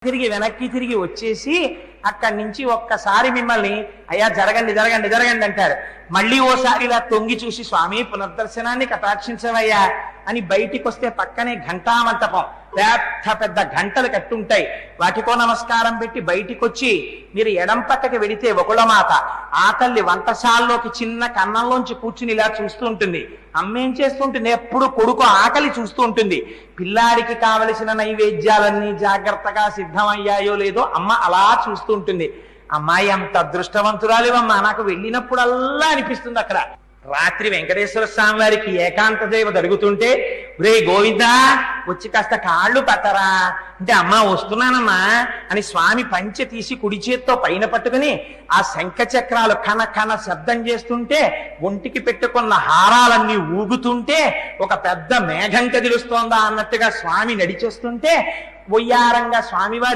తిరిగి వెనక్కి తిరిగి వచ్చేసి అక్కడి నుంచి ఒక్కసారి మిమ్మల్ని అయ్యా జరగండి జరగండి జరగండి అంటారు. మళ్ళీ ఓసారి ఇలా తొంగి చూసి స్వామి పునర్దర్శనాన్ని కటాక్షించవయ్యా అని బయటికి వస్తే పక్కనే ఘంటామంటపం, పెద్ద పెద్ద గంటలు కట్టుంటాయి. వాటికో నమస్కారం పెట్టి బయటికి వచ్చి మీరు ఎడం పక్కకి వెడితే వకుళమాత ఆ తల్లి వంటశాలలోకి చిన్న కన్నంలోంచి కూర్చుని ఇలా చూస్తూ ఉంటుంది. అమ్మేం చేస్తుంటుంది? ఎప్పుడు కొడుకు ఆకలి చూస్తూ ఉంటుంది. పిల్లాడికి కావలసిన నైవేద్యాలన్నీ జాగ్రత్తగా సిద్ధమయ్యాయో లేదో అమ్మ అలా చూస్తూ ఉంటుంది. అమ్మాయి అంత అదృష్టవంతురాలివమ్మా, నాకు వెళ్ళినప్పుడల్లా అనిపిస్తుంది. అక్కడ రాత్రి వెంకటేశ్వర స్వామి వారికి ఏకాంత సేవ జరుగుతుంటే రే గోవిందా వచ్చి కాస్త కాళ్ళు పట్టరా అంటే అమ్మా వస్తున్నానమ్మా అని స్వామి పంచె తీసి కుడి చేత్తో పైన పట్టుకుని ఆ శంఖ చక్రాలు కన కన శబ్దం చేస్తుంటే ఒంటికి పెట్టుకున్న హారాలన్నీ ఊగుతుంటే ఒక పెద్ద మేఘం కదిలుస్తోందా అన్నట్టుగా స్వామి నడిచేస్తుంటే ఒయ్యారంగా స్వామివారి